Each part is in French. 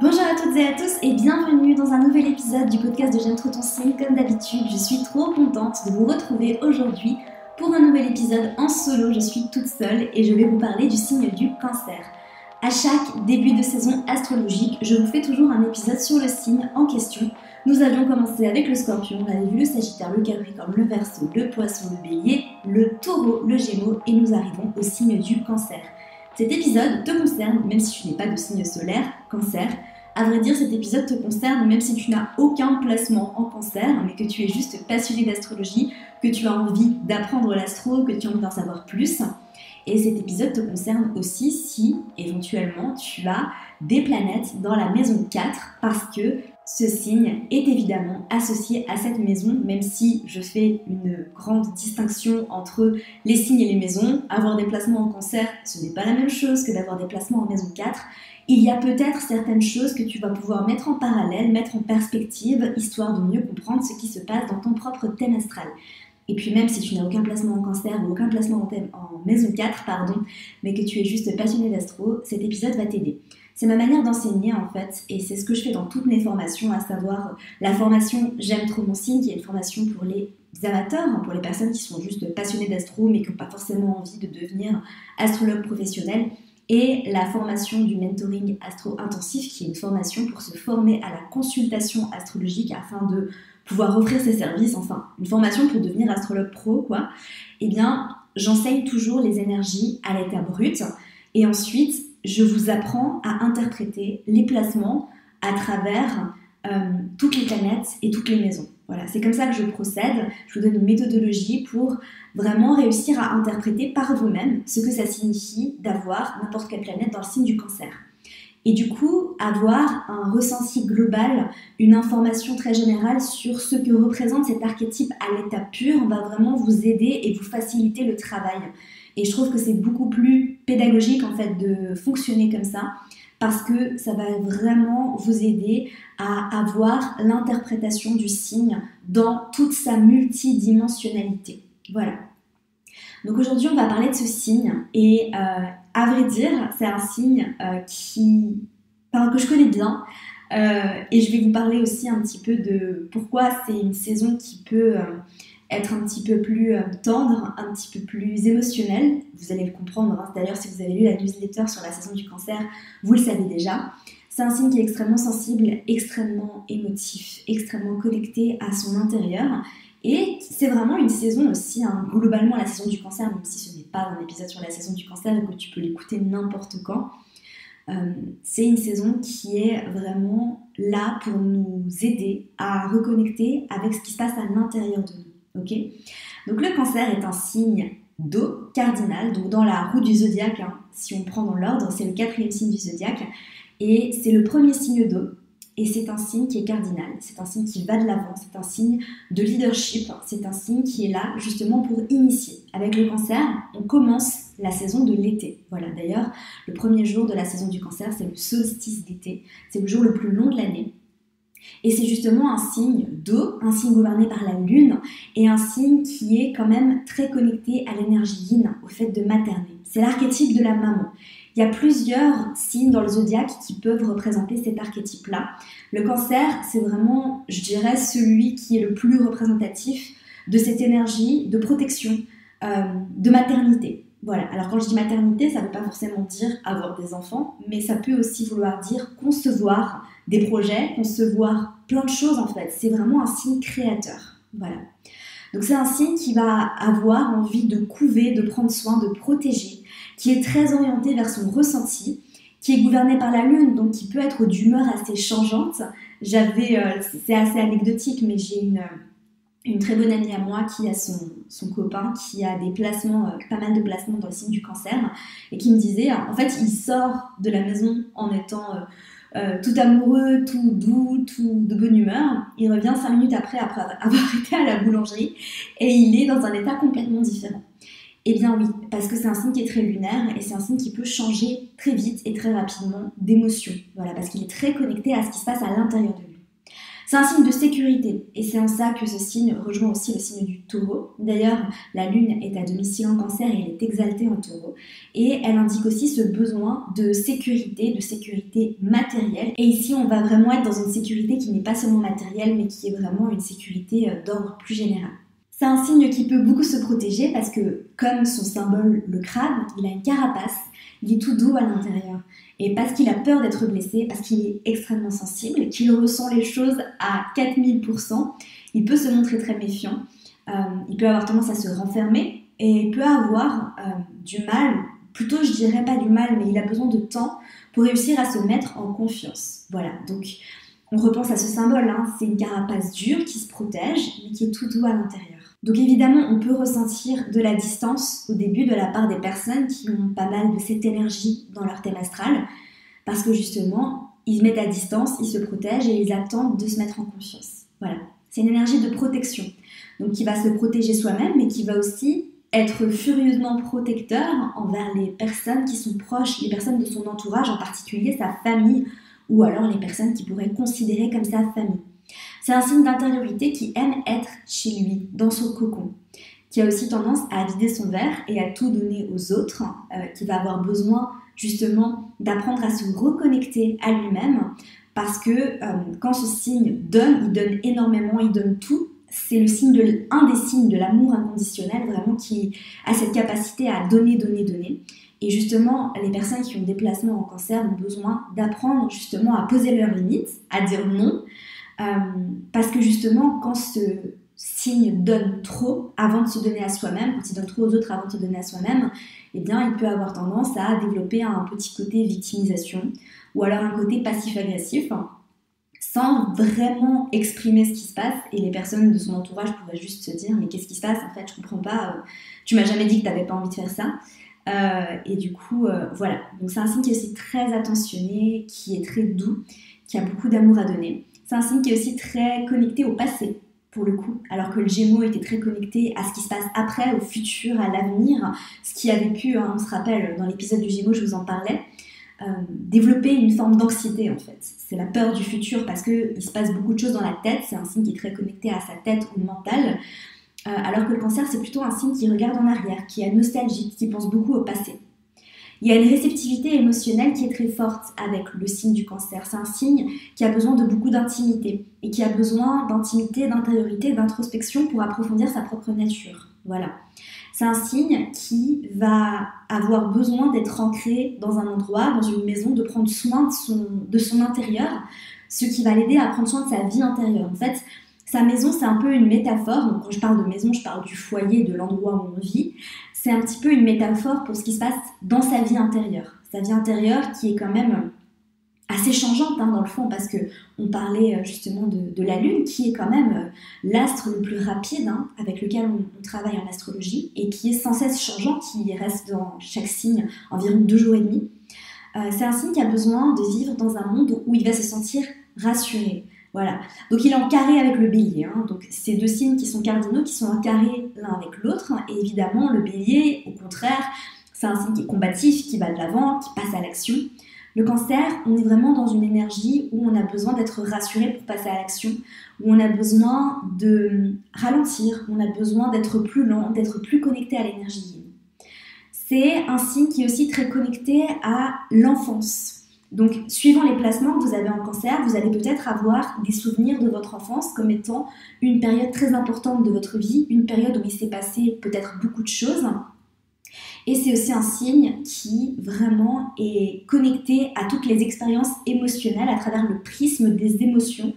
Bonjour à toutes et à tous et bienvenue dans un nouvel épisode du podcast de J'aime trop ton signe. Comme d'habitude, je suis trop contente de vous retrouver aujourd'hui pour un nouvel épisode en solo. Je suis toute seule et je vais vous parler du signe du Cancer. À chaque début de saison astrologique, je vous fais toujours un épisode sur le signe en question. Nous avions commencé avec le Scorpion, on avait vu le Sagittaire, le Capricorne, le Verseau, le Poisson, le Bélier, le Taureau, le Gémeaux et nous arrivons au signe du Cancer. Cet épisode te concerne, même si tu n'es pas de signe solaire, Cancer. À vrai dire, cet épisode te concerne même si tu n'as aucun placement en Cancer, mais que tu es juste passionné d'astrologie, que tu as envie d'apprendre l'astro, que tu as envie d'en savoir plus. Et cet épisode te concerne aussi si, éventuellement, tu as des planètes dans la maison 4, parce que ce signe est évidemment associé à cette maison, même si je fais une grande distinction entre les signes et les maisons. Avoir des placements en Cancer, ce n'est pas la même chose que d'avoir des placements en maison 4. Il y a peut-être certaines choses que tu vas pouvoir mettre en parallèle, mettre en perspective, histoire de mieux comprendre ce qui se passe dans ton propre thème astral. Et puis même si tu n'as aucun placement en Cancer ou aucun placement en maison 4, mais que tu es juste passionné d'astro, cet épisode va t'aider. C'est ma manière d'enseigner en fait, et c'est ce que je fais dans toutes mes formations, à savoir la formation J'aime trop mon signe, qui est une formation pour les amateurs, pour les personnes qui sont juste passionnées d'astro, mais qui n'ont pas forcément envie de devenir astrologue professionnel, et la formation du mentoring astro-intensif, qui est une formation pour se former à la consultation astrologique afin de pouvoir offrir ses services, enfin, une formation pour devenir astrologue pro, quoi. Eh bien, j'enseigne toujours les énergies à l'état brut, et ensuite, je vous apprends à interpréter les placements à travers toutes les planètes et toutes les maisons. Voilà, c'est comme ça que je procède. Je vous donne une méthodologie pour vraiment réussir à interpréter par vous-même ce que ça signifie d'avoir n'importe quelle planète dans le signe du Cancer. Et du coup, avoir un ressenti global, une information très générale sur ce que représente cet archétype à l'état pur va vraiment vous aider et vous faciliter le travail. Et je trouve que c'est beaucoup plus pédagogique en fait de fonctionner comme ça, parce que ça va vraiment vous aider à avoir l'interprétation du signe dans toute sa multidimensionnalité. Voilà. Donc aujourd'hui, on va parler de ce signe et à vrai dire, c'est un signe que je connais bien et je vais vous parler aussi un petit peu de pourquoi c'est une saison qui peut être un petit peu plus tendre, un petit peu plus émotionnelle. Vous allez le comprendre, hein. D'ailleurs, si vous avez lu la newsletter sur la saison du Cancer, vous le savez déjà. C'est un signe qui est extrêmement sensible, extrêmement émotif, extrêmement connecté à son intérieur. Et c'est vraiment une saison aussi, hein, globalement la saison du Cancer, même si ce n'est pas un épisode sur la saison du Cancer et que tu peux l'écouter n'importe quand, c'est une saison qui est vraiment là pour nous aider à reconnecter avec ce qui se passe à l'intérieur de nous. Okay, donc le Cancer est un signe d'eau cardinal, donc dans la roue du zodiaque, hein, si on prend dans l'ordre, c'est le 4e signe du zodiaque, et c'est le premier signe d'eau. Et c'est un signe qui est cardinal, c'est un signe qui va de l'avant, c'est un signe de leadership, c'est un signe qui est là justement pour initier. Avec le Cancer, on commence la saison de l'été. Voilà, d'ailleurs, le premier jour de la saison du Cancer, c'est le solstice d'été, c'est le jour le plus long de l'année. Et c'est justement un signe d'eau, un signe gouverné par la lune, et un signe qui est quand même très connecté à l'énergie yin, au fait de materner. C'est l'archétype de la maman. Il y a plusieurs signes dans le zodiaque qui peuvent représenter cet archétype-là. Le Cancer, c'est vraiment, je dirais, celui qui est le plus représentatif de cette énergie de protection, de maternité. Voilà. Alors quand je dis maternité, ça ne veut pas forcément dire avoir des enfants, mais ça peut aussi vouloir dire concevoir des projets, concevoir plein de choses en fait. C'est vraiment un signe créateur. Voilà. Donc c'est un signe qui va avoir envie de couver, de prendre soin, de protéger, qui est très orienté vers son ressenti, qui est gouverné par la lune, donc qui peut être d'humeur assez changeante. C'est assez anecdotique, mais j'ai une très bonne amie à moi qui a son copain qui a des placements, pas mal de placements dans le signe du Cancer, et qui me disait, en fait, il sort de la maison en étant tout amoureux, tout doux, tout de bonne humeur. Il revient 5 minutes après avoir été à la boulangerie, et il est dans un état complètement différent. Eh bien oui, parce que c'est un signe qui est très lunaire et c'est un signe qui peut changer très vite et très rapidement d'émotion. Voilà, parce qu'il est très connecté à ce qui se passe à l'intérieur de lui. C'est un signe de sécurité et c'est en ça que ce signe rejoint aussi le signe du taureau. D'ailleurs, la lune est à domicile en cancer et elle est exaltée en taureau. Et elle indique aussi ce besoin de sécurité matérielle. Et ici, on va vraiment être dans une sécurité qui n'est pas seulement matérielle, mais qui est vraiment une sécurité d'ordre plus général. C'est un signe qui peut beaucoup se protéger parce que, comme son symbole, le crabe, il a une carapace, il est tout doux à l'intérieur. Et parce qu'il a peur d'être blessé, parce qu'il est extrêmement sensible, qu'il ressent les choses à 4000%, il peut se montrer très méfiant, il peut avoir tendance à se renfermer et il peut avoir du mal, plutôt je dirais pas du mal, mais il a besoin de temps pour réussir à se mettre en confiance. Voilà, donc on repense à ce symbole, hein, c'est une carapace dure qui se protège, mais qui est tout doux à l'intérieur. Donc évidemment, on peut ressentir de la distance au début de la part des personnes qui ont pas mal de cette énergie dans leur thème astral, parce que justement, ils se mettent à distance, ils se protègent et ils attendent de se mettre en confiance. Voilà, c'est une énergie de protection, donc qui va se protéger soi-même, mais qui va aussi être furieusement protecteur envers les personnes qui sont proches, les personnes de son entourage, en particulier sa famille, ou alors les personnes qu'il pourrait considérer comme sa famille. C'est un signe d'intériorité qui aime être chez lui, dans son cocon, qui a aussi tendance à vider son verre et à tout donner aux autres, qui va avoir besoin justement d'apprendre à se reconnecter à lui-même, parce que quand ce signe donne, il donne énormément, il donne tout. C'est un des signes de l'amour inconditionnel, vraiment, qui a cette capacité à donner, donner, donner. Et justement, les personnes qui ont des placements en cancer ont besoin d'apprendre justement à poser leurs limites, à dire non, parce que justement, quand ce signe donne trop avant de se donner à soi-même, quand il donne trop aux autres avant de se donner à soi-même, eh bien, il peut avoir tendance à développer un petit côté victimisation ou alors un côté passif-agressif, sans vraiment exprimer ce qui se passe, et les personnes de son entourage pourraient juste se dire « mais qu'est-ce qui se passe? En fait, je comprends pas, tu m'as jamais dit que tu n'avais pas envie de faire ça ». Et du coup, voilà. Donc c'est un signe qui est aussi très attentionné, qui est très doux, qui a beaucoup d'amour à donner. C'est un signe qui est aussi très connecté au passé, pour le coup, alors que le Gémeaux était très connecté à ce qui se passe après, au futur, à l'avenir, ce qui a vécu, hein, on se rappelle, dans l'épisode du Gémeaux, je vous en parlais, développer une forme d'anxiété en fait. C'est la peur du futur parce qu'il se passe beaucoup de choses dans la tête, c'est un signe qui est très connecté à sa tête ou mental, alors que le cancer c'est plutôt un signe qui regarde en arrière, qui est nostalgique, qui pense beaucoup au passé. Il y a une réceptivité émotionnelle qui est très forte avec le signe du cancer. C'est un signe qui a besoin de beaucoup d'intimité et qui a besoin d'intimité, d'intériorité, d'introspection pour approfondir sa propre nature. Voilà. C'est un signe qui va avoir besoin d'être ancré dans un endroit, dans une maison, de prendre soin de son intérieur, ce qui va l'aider à prendre soin de sa vie intérieure. En fait, sa maison, c'est un peu une métaphore. Donc, quand je parle de maison, je parle du foyer, de l'endroit où on vit. C'est un petit peu une métaphore pour ce qui se passe dans sa vie intérieure. Sa vie intérieure qui est quand même assez changeante, hein, dans le fond, parce qu'on parlait justement de la Lune, qui est quand même l'astre le plus rapide, hein, avec lequel on travaille en astrologie, et qui est sans cesse changeant, qui reste dans chaque signe environ 2 jours et demi. C'est un signe qui a besoin de vivre dans un monde où il va se sentir rassuré. Voilà. Donc il est en carré avec le bélier. Hein. Donc ces deux signes qui sont cardinaux, qui sont en carré l'un avec l'autre. Et évidemment, le bélier, au contraire, c'est un signe qui est combatif, qui va de l'avant, qui passe à l'action. Le cancer, on est vraiment dans une énergie où on a besoin d'être rassuré pour passer à l'action, où on a besoin de ralentir, on a besoin d'être plus lent, d'être plus connecté à l'énergie yin. C'est un signe qui est aussi très connecté à l'enfance. Donc, suivant les placements que vous avez en cancer, vous allez peut-être avoir des souvenirs de votre enfance comme étant une période très importante de votre vie, une période où il s'est passé peut-être beaucoup de choses. Et c'est aussi un signe qui vraiment est connecté à toutes les expériences émotionnelles à travers le prisme des émotions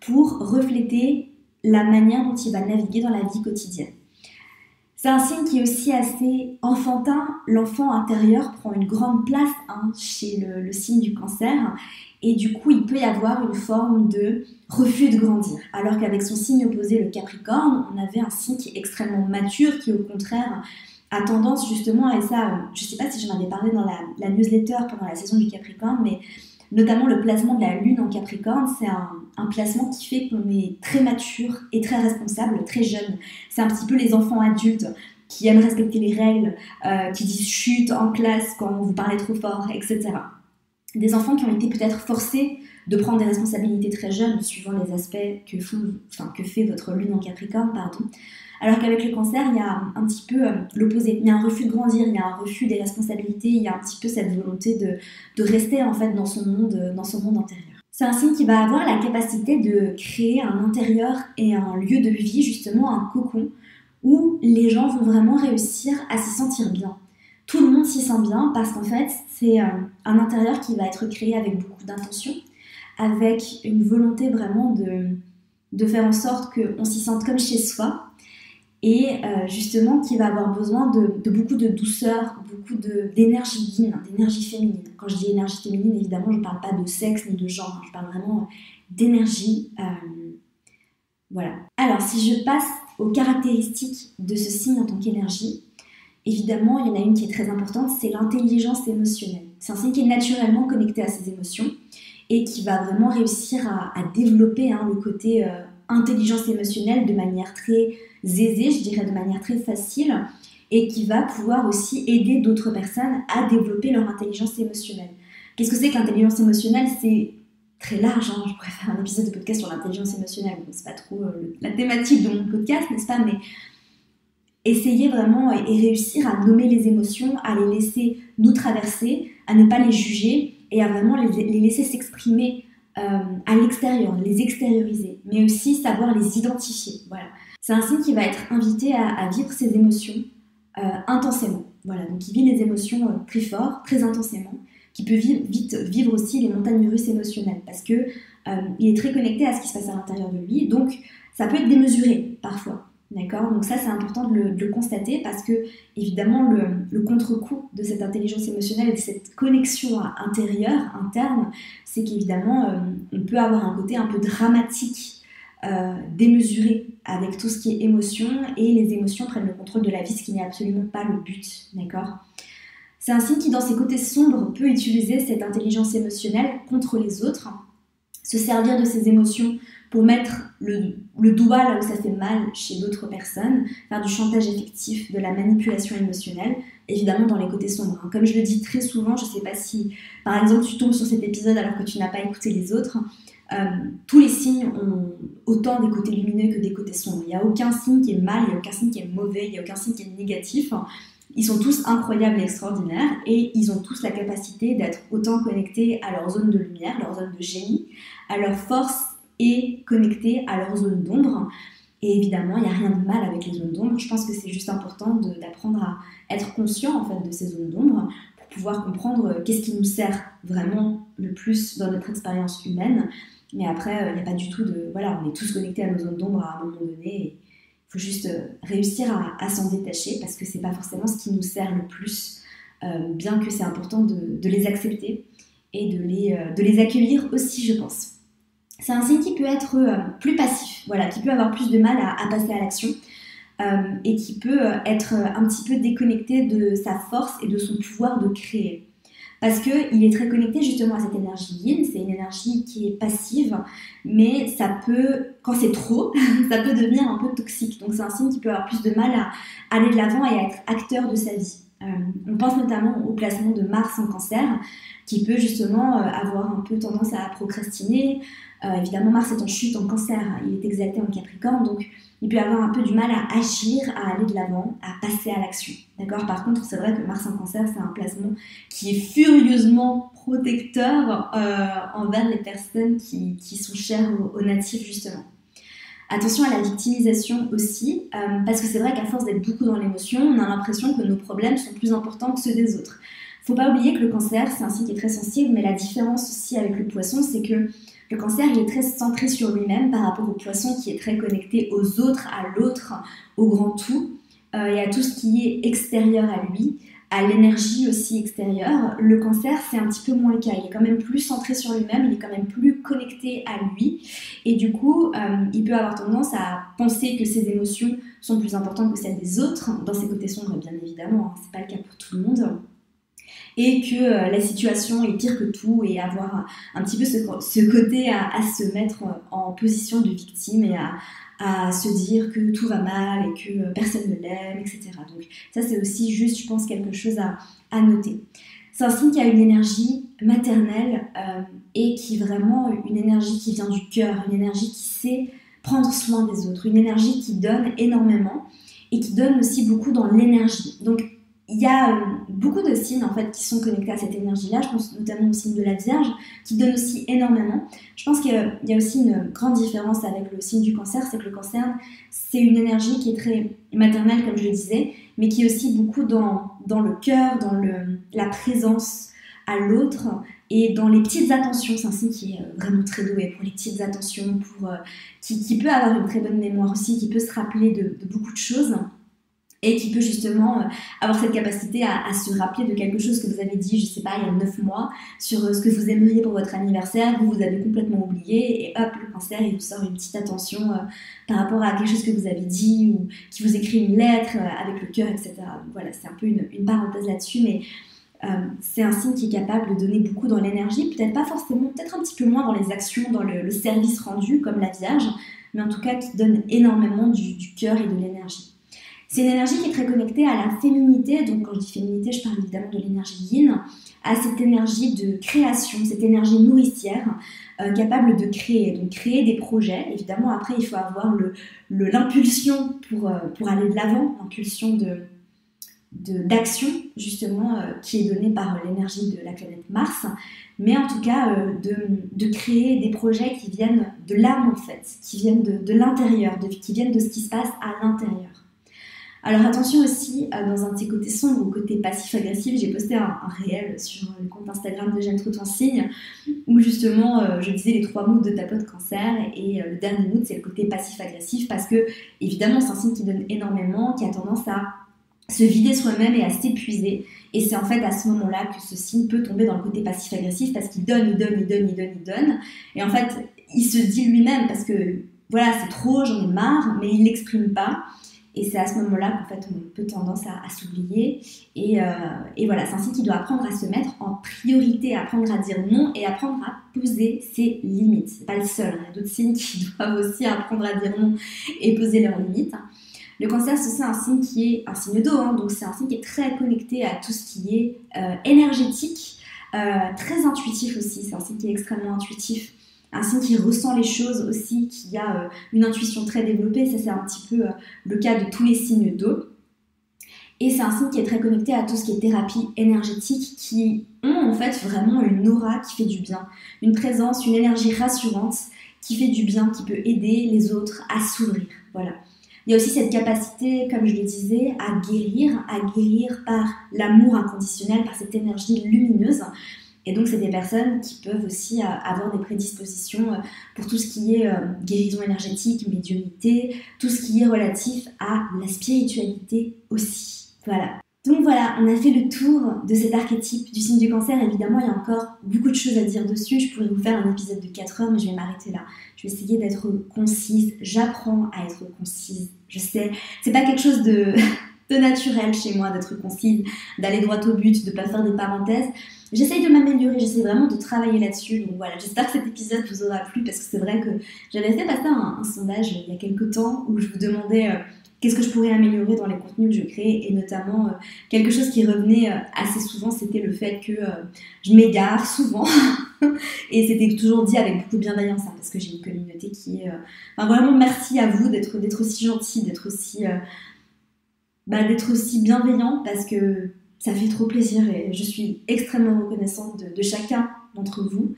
pour refléter la manière dont il va naviguer dans la vie quotidienne. C'est un signe qui est aussi assez enfantin. L'enfant intérieur prend une grande place chez le signe du cancer. Et du coup, il peut y avoir une forme de refus de grandir. Alors qu'avec son signe opposé, le Capricorne, on avait un signe qui est extrêmement mature, qui au contraire a tendance justement, et ça, je ne sais pas si j'en avais parlé dans la newsletter pendant la saison du Capricorne, mais notamment le placement de la Lune en Capricorne, c'est un placement qui fait qu'on est très mature et très responsable, très jeune. C'est un petit peu les enfants adultes qui aiment respecter les règles, qui disent chut en classe quand vous parlez trop fort, etc. Des enfants qui ont été peut-être forcés de prendre des responsabilités très jeunes, suivant les aspects que fait votre lune en Capricorne, pardon. Alors qu'avec le Cancer, il y a un petit peu l'opposé. Il y a un refus de grandir, il y a un refus des responsabilités, il y a un petit peu cette volonté de rester en fait dans son monde intérieur. C'est un signe qui va avoir la capacité de créer un intérieur et un lieu de vie, justement un cocon, où les gens vont vraiment réussir à s'y sentir bien. Tout le monde s'y sent bien parce qu'en fait, c'est un intérieur qui va être créé avec beaucoup d'intention, avec une volonté vraiment de faire en sorte qu'on s'y sente comme chez soi et justement qui va avoir besoin de beaucoup de douceur, beaucoup d'énergie yin, d'énergie féminine. Quand je dis énergie féminine, évidemment, je ne parle pas de sexe ni de genre, je parle vraiment d'énergie. Voilà. Alors, si je passe aux caractéristiques de ce signe en tant qu'énergie, évidemment, il y en a une qui est très importante, c'est l'intelligence émotionnelle. C'est un signe qui est naturellement connecté à ses émotions et qui va vraiment réussir à développer le côté intelligence émotionnelle de manière très aisée, je dirais de manière très facile, et qui va pouvoir aussi aider d'autres personnes à développer leur intelligence émotionnelle. Qu'est-ce que c'est que l'intelligence émotionnelle? C'est très large, je pourrais faire un épisode de podcast sur l'intelligence émotionnelle, bon, c'est pas trop la thématique de mon podcast, n'est-ce pas, mais essayer vraiment et réussir à nommer les émotions, à les laisser nous traverser, à ne pas les juger et à vraiment les laisser s'exprimer à l'extérieur, les extérioriser, mais aussi savoir les identifier. Voilà. C'est un signe qui va être invité à vivre ses émotions intensément. Voilà. Donc il vit les émotions très fort, très intensément, qui peut vite vivre aussi les montagnes russes émotionnelles parce que il est très connecté à ce qui se passe à l'intérieur de lui, donc ça peut être démesuré parfois. D'accord, donc ça c'est important de le constater parce que évidemment le contre-coup de cette intelligence émotionnelle et de cette connexion intérieure, interne, c'est qu'évidemment on peut avoir un côté un peu dramatique, démesuré avec tout ce qui est émotion et les émotions prennent le contrôle de la vie, ce qui n'est absolument pas le but, d'accord. C'est un signe qui dans ses côtés sombres peut utiliser cette intelligence émotionnelle contre les autres, se servir de ses émotions pour mettre le doigt là où ça fait mal chez d'autres personnes, faire du chantage affectif, de la manipulation émotionnelle, évidemment dans les côtés sombres. Comme je le dis très souvent, je ne sais pas si par exemple tu tombes sur cet épisode alors que tu n'as pas écouté les autres, tous les signes ont autant des côtés lumineux que des côtés sombres. Il n'y a aucun signe qui est mal, il n'y a aucun signe qui est mauvais, il n'y a aucun signe qui est négatif. Ils sont tous incroyables et extraordinaires et ils ont tous la capacité d'être autant connectés à leur zone de lumière, leur zone de génie, à leur force et connectés à leur zone d'ombre. Et évidemment, il n'y a rien de mal avec les zones d'ombre. Je pense que c'est juste important d'apprendre à être conscient en fait, de ces zones d'ombre pour pouvoir comprendre qu'est-ce qui nous sert vraiment le plus dans notre expérience humaine. Mais après, il n'y a pas du tout de... Voilà, on est tous connectés à nos zones d'ombre à un moment donné. Il faut juste réussir à s'en détacher parce que c'est pas forcément ce qui nous sert le plus, bien que c'est important de les accepter et de les accueillir aussi, je pense. C'est un signe qui peut être plus passif, voilà, qui peut avoir plus de mal à passer à l'action et qui peut être un petit peu déconnecté de sa force et de son pouvoir de créer. Parce qu'il est très connecté justement à cette énergie yin, c'est une énergie qui est passive, mais ça peut, quand c'est trop, ça peut devenir un peu toxique. Donc c'est un signe qui peut avoir plus de mal à aller de l'avant et à être acteur de sa vie. On pense notamment au placement de Mars en Cancer, qui peut justement avoir un peu tendance à procrastiner. Évidemment, Mars est en chute en Cancer, il est exalté en Capricorne, donc il peut avoir un peu du mal à agir, à aller de l'avant, à passer à l'action. D'accord ? Par contre, c'est vrai que Mars en Cancer, c'est un placement qui est furieusement protecteur envers les personnes qui sont chères aux natifs, justement. Attention à la victimisation aussi, parce que c'est vrai qu'à force d'être beaucoup dans l'émotion, on a l'impression que nos problèmes sont plus importants que ceux des autres. Faut pas oublier que le Cancer, c'est un signe qui est très sensible, mais la différence aussi avec le Poisson, c'est que le Cancer, il est très centré sur lui-même par rapport au Poisson qui est très connecté aux autres, à l'autre, au grand tout, et à tout ce qui est extérieur à lui, à l'énergie aussi extérieure. Le Cancer, c'est un petit peu moins le cas. Il est quand même plus centré sur lui-même, il est quand même plus connecté à lui, et du coup, il peut avoir tendance à penser que ses émotions sont plus importantes que celles des autres, dans ses côtés sombres, bien évidemment, c'est pas le cas pour tout le monde. Et que la situation est pire que tout et avoir un petit peu ce côté à se mettre en position de victime et à se dire que tout va mal et que personne ne l'aime, etc. Donc ça c'est aussi juste, je pense, quelque chose à noter. C'est un signe qui a une énergie maternelle et qui est vraiment une énergie qui vient du cœur, une énergie qui sait prendre soin des autres, une énergie qui donne énormément et qui donne aussi beaucoup dans l'énergie. Donc il y a beaucoup de signes en fait qui sont connectés à cette énergie-là. Je pense notamment au signe de la Vierge qui donne aussi énormément. Je pense qu'il y a aussi une grande différence avec le signe du Cancer, c'est que le Cancer, c'est une énergie qui est très maternelle comme je le disais, mais qui est aussi beaucoup dans le cœur, dans la présence à l'autre et dans les petites attentions. C'est un signe qui est vraiment très doué pour les petites attentions, qui peut avoir une très bonne mémoire aussi, qui peut se rappeler de beaucoup de choses. Et qui peut justement avoir cette capacité à se rappeler de quelque chose que vous avez dit, je sais pas, il y a 9 mois, sur ce que vous aimeriez pour votre anniversaire, vous avez complètement oublié, et hop, le Cancer, il vous sort une petite attention par rapport à quelque chose que vous avez dit, ou qui vous écrit une lettre avec le cœur, etc. Donc voilà, c'est un peu une parenthèse là-dessus, mais c'est un signe qui est capable de donner beaucoup dans l'énergie, peut-être pas forcément, peut-être un petit peu moins dans les actions, dans le service rendu, comme la Vierge, mais en tout cas qui donne énormément du cœur et de l'énergie. C'est une énergie qui est très connectée à la féminité, donc quand je dis féminité, je parle évidemment de l'énergie yin, à cette énergie de création, cette énergie nourricière, capable de créer, donc créer des projets. Évidemment, après, il faut avoir l'impulsion pour aller de l'avant, l'impulsion d'action, justement, qui est donnée par l'énergie de la planète Mars, mais en tout cas, de créer des projets qui viennent de l'âme, en fait, qui viennent de l'intérieur, qui viennent de ce qui se passe à l'intérieur. Alors attention aussi, dans un de ces côtés sombres, au côté passif-agressif, j'ai posté un réel sur le compte Instagram de J'aime trop ton signe, où justement je disais les 3 moods de ta pote Cancer, et le dernier mood c'est le côté passif-agressif, parce que évidemment c'est un signe qui donne énormément, qui a tendance à se vider soi-même et à s'épuiser, et c'est en fait à ce moment-là que ce signe peut tomber dans le côté passif-agressif, parce qu'il donne, et en fait il se dit lui-même, parce que voilà c'est trop, j'en ai marre, mais il l'exprime pas. Et c'est à ce moment-là qu'en fait, on peut tendance à s'oublier. Et voilà, c'est un signe qui doit apprendre à se mettre en priorité, apprendre à dire non et apprendre à poser ses limites. C'est pas le seul, il y a d'autres signes qui doivent aussi apprendre à dire non et poser leurs limites. Le Cancer, c'est aussi un signe qui est un signe d'eau, hein, donc c'est un signe qui est très connecté à tout ce qui est énergétique, très intuitif aussi. C'est un signe qui est extrêmement intuitif. Un signe qui ressent les choses aussi, qui a une intuition très développée, ça c'est un petit peu le cas de tous les signes d'eau. Et c'est un signe qui est très connecté à tout ce qui est thérapie énergétique, qui ont en fait vraiment une aura qui fait du bien, une présence, une énergie rassurante qui fait du bien, qui peut aider les autres à s'ouvrir. Voilà. Il y a aussi cette capacité, comme je le disais, à guérir par l'amour inconditionnel, par cette énergie lumineuse. Et donc, c'est des personnes qui peuvent aussi avoir des prédispositions pour tout ce qui est guérison énergétique, médiumnité, tout ce qui est relatif à la spiritualité aussi. Voilà. Donc voilà, on a fait le tour de cet archétype du signe du Cancer. Évidemment, il y a encore beaucoup de choses à dire dessus. Je pourrais vous faire un épisode de 4 heures, mais je vais m'arrêter là. Je vais essayer d'être concise. J'apprends à être concise. Je sais, c'est pas quelque chose de naturel chez moi d'être concise, d'aller droit au but, de pas faire des parenthèses. J'essaye de m'améliorer, j'essaie vraiment de travailler là-dessus. Donc voilà, j'espère que cet épisode vous aura plu, parce que c'est vrai que j'avais fait passer un sondage il y a quelques temps où je vous demandais qu'est-ce que je pourrais améliorer dans les contenus que je crée, et notamment quelque chose qui revenait assez souvent, c'était le fait que je m'égare souvent et c'était toujours dit avec beaucoup de bienveillance, hein, parce que j'ai une communauté qui est vraiment merci à vous d'être aussi gentil, d'être aussi bienveillant, parce que ça fait trop plaisir et je suis extrêmement reconnaissante de chacun d'entre vous.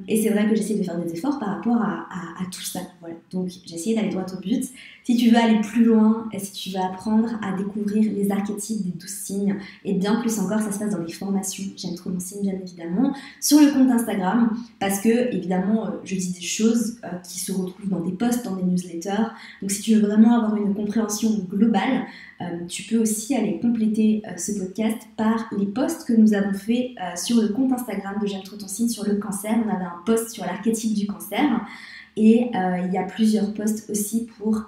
Et c'est vrai que j'essaie de faire des efforts par rapport à tout ça. Voilà. Donc j'ai essayé d'aller droit au but. Si tu veux aller plus loin, et si tu veux apprendre à découvrir les archétypes des 12 signes, et bien plus encore, ça se passe dans les formations. J'aime trop mon signe, bien évidemment, sur le compte Instagram, parce que évidemment je dis des choses qui se retrouvent dans des posts, dans des newsletters. Donc si tu veux vraiment avoir une compréhension globale, tu peux aussi aller compléter ce podcast par les posts que nous avons fait sur le compte Instagram de J'aime trop ton signe sur le Cancer. On avait un post sur l'archétype du Cancer, et il y a plusieurs posts aussi pour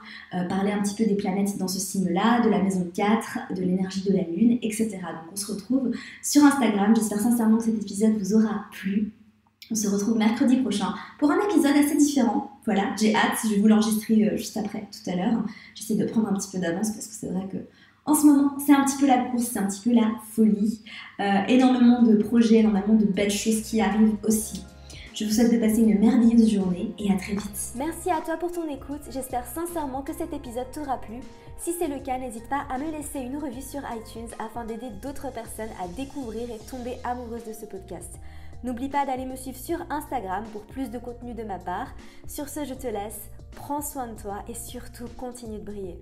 parler un petit peu des planètes dans ce signe-là, de la maison 4, de l'énergie de la lune, etc. Donc on se retrouve sur Instagram. J'espère sincèrement que cet épisode vous aura plu. On se retrouve mercredi prochain pour un épisode assez différent. Voilà, j'ai hâte, je vais vous l'enregistrer juste après, tout à l'heure. J'essaie de prendre un petit peu d'avance parce que c'est vrai que En ce moment, c'est un petit peu la course, c'est un petit peu la folie. Énormément de projets, énormément de belles choses qui arrivent aussi. Je vous souhaite de passer une merveilleuse journée et à très vite. Merci à toi pour ton écoute, j'espère sincèrement que cet épisode t'aura plu. Si c'est le cas, n'hésite pas à me laisser une revue sur iTunes afin d'aider d'autres personnes à découvrir et tomber amoureuses de ce podcast. N'oublie pas d'aller me suivre sur Instagram pour plus de contenu de ma part. Sur ce, je te laisse, prends soin de toi et surtout continue de briller.